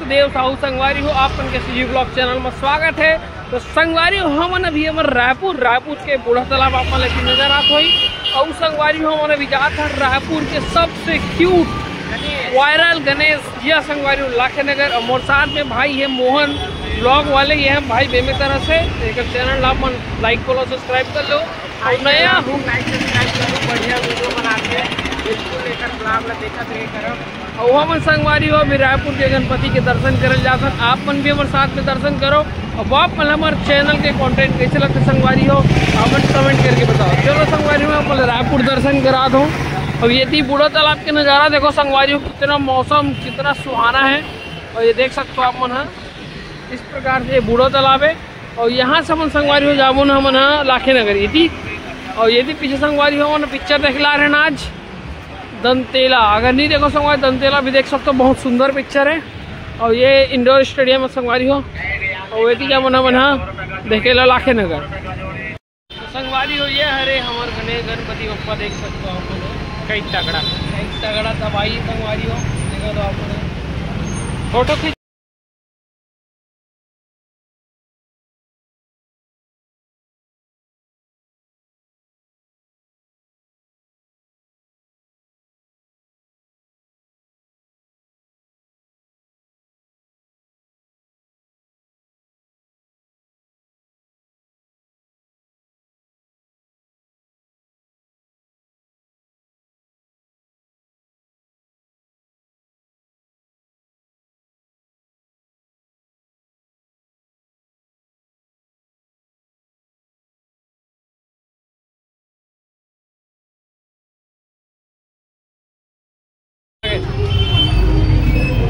सत्यदेव साहू संगवारी हो आपन के सीजी ब्लॉग चैनल में स्वागत है। तो संगवारी हो हमन अभी हमर रायपुर के बूढ़ा तालाब आप लेके नजर आत होई और संगवारी हो हमन अभी जात है रायपुर के सबसे क्यूट वायरल गणेश जिया संगवारी हो लाखे नगर। और मोर साथ में भाई है मोहन ब्लॉग वाले, ये हैं भाई बेमे तरह से एक चैनल आप लाइक फॉलो सब्सक्राइब कर लो और नया हूँ बढ़िया वीडियो बनाते हैं इसको लेकर ब्लॉग देखा करब। और वहाँ संगवारी हो अभी रायपुर के गणपति के दर्शन करल जाता, आप मन भी हमारे साथ में दर्शन करो। और आप हमारे चैनल के कंटेंट कैसे लगते संगवारी हो आप कमेंट करके बताओ। चलो संगवारी में पहले रायपुर दर्शन करा दो। अब ये थी बूढ़ा तालाब के नज़ारा देखो संगवारी हो, कितना मौसम कितना सुहाना है। और ये देख सकते हो आप मन है इस प्रकार से बूढ़ा तालाब है। और यहाँ से हम संगवारी हो जाबो ना मन लाखे नगर ये थी। और ये थी पीछे संगवारी हो मन पिक्चर देख ला रहे ना आज दंतेला, अगर नहीं देखो संगवारी दंतेला भी देख सकते हो, बहुत सुंदर पिक्चर है। और ये इंडोर स्टेडियम में संगवारी हो और ये थी क्या मना देखे ला लाखे नगर। तो संगवारी हो ये हरे हमारे गणेश गणपति बप्पा देख सकते हो आप कई तगड़ा दवाई संगवारी हो देखो तो आप फोटो खींच।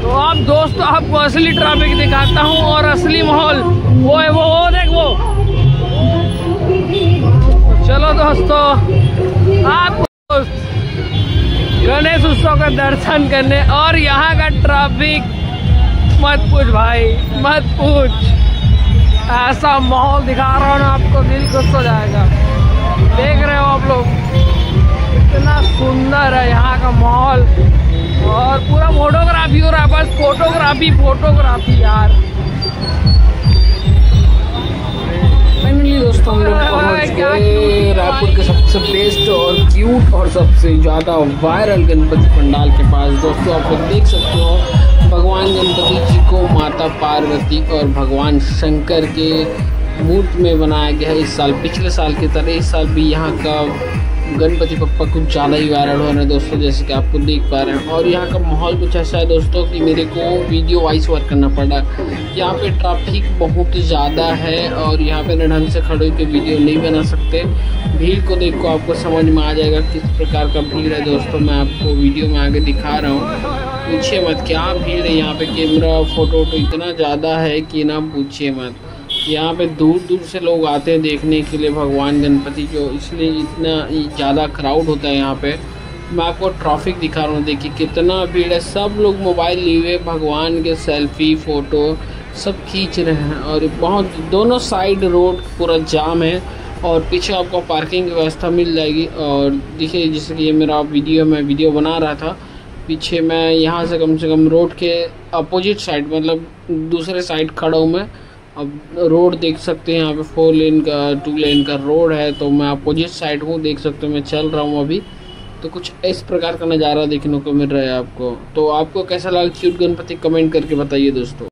तो आप दोस्तों आपको असली ट्रैफिक दिखाता हूँ और असली माहौल वो है, वो देख वो। चलो दोस्तों आप गणेश उत्सव का दर्शन करने और यहाँ का ट्रैफिक मत पूछ भाई मत पूछ, ऐसा माहौल दिखा रहा हूँ ना आपको, दिल खुश हो जाएगा। देख रहे हो आप लोग कितना सुंदर है यहाँ का माहौल और पूरा फोटोग्राफी हो रहा है, बस फोटोग्राफी यार। फाइनली दोस्तों हम लोग पहुंच गए रायपुर के सबसे बेस्ट और क्यूट और सबसे ज़्यादा वायरल गणपति पंडाल के पास। दोस्तों आप लोग देख सकते हो भगवान गणपति जी को माता पार्वती और भगवान शंकर के मूर्ति में बनाया गया है इस साल। पिछले साल की तरह इस साल भी यहाँ का गणपति बप्पा कुछ ज़्यादा ही वायरल हो रहा है दोस्तों, जैसे कि आपको देख पा रहे हैं। और यहाँ का माहौल कुछ ऐसा है दोस्तों कि मेरे को वीडियो वॉइस ओवर करना पड़ा। यहाँ पे ट्रैफिक बहुत ज़्यादा है और यहाँ पे ढंग से खड़े होकर वीडियो नहीं बना सकते। भीड़ को देख को आपको समझ में आ जाएगा किस प्रकार का भीड़ है दोस्तों। मैं आपको वीडियो में आगे दिखा रहा हूँ, पूछिए मत क्या भीड़ है यहाँ पे। कैमरा फोटो इतना ज़्यादा है कि ना पूछिए मत। यहाँ पे दूर दूर से लोग आते हैं देखने के लिए भगवान गणपति को, इसलिए इतना ज़्यादा क्राउड होता है यहाँ पे। मैं आपको ट्रैफिक दिखा रहा हूँ, देखिए कितना भीड़ है। सब लोग मोबाइल लिए हुए भगवान के सेल्फी फ़ोटो सब खींच रहे हैं। और बहुत दोनों साइड रोड पूरा जाम है और पीछे आपको पार्किंग की व्यवस्था मिल जाएगी। और देखिए जैसे कि ये मेरा मैं वीडियो बना रहा था, पीछे मैं यहाँ से कम रोड के अपोजिट साइड मतलब दूसरे साइड खड़ा हूँ मैं। अब रोड देख सकते हैं यहाँ पे 4 लेन का 2 लेन का रोड है, तो मैं अपोजिट साइड हूँ, देख सकते हो मैं चल रहा हूँ अभी। तो कुछ इस प्रकार का नज़ारा देखने को मिल रहा है आपको। तो आपको कैसा लगा क्यूट गणपति कमेंट करके बताइए दोस्तों।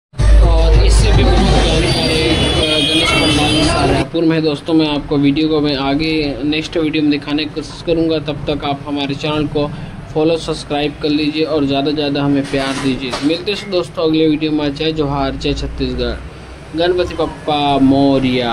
और इससे भी गणेश पंडाल रायपुर में है दोस्तों। मैं आपको वीडियो को मैं आगे नेक्स्ट वीडियो में दिखाने की कोशिश करूँगा। तब तक आप हमारे चैनल को फॉलो सब्सक्राइब कर लीजिए और ज़्यादा से ज़्यादा हमें प्यार दीजिए। मिलते हैं दोस्तों अगले वीडियो में। जय जोहार, जय छत्तीसगढ़, गणपति बप्पा मोरिया।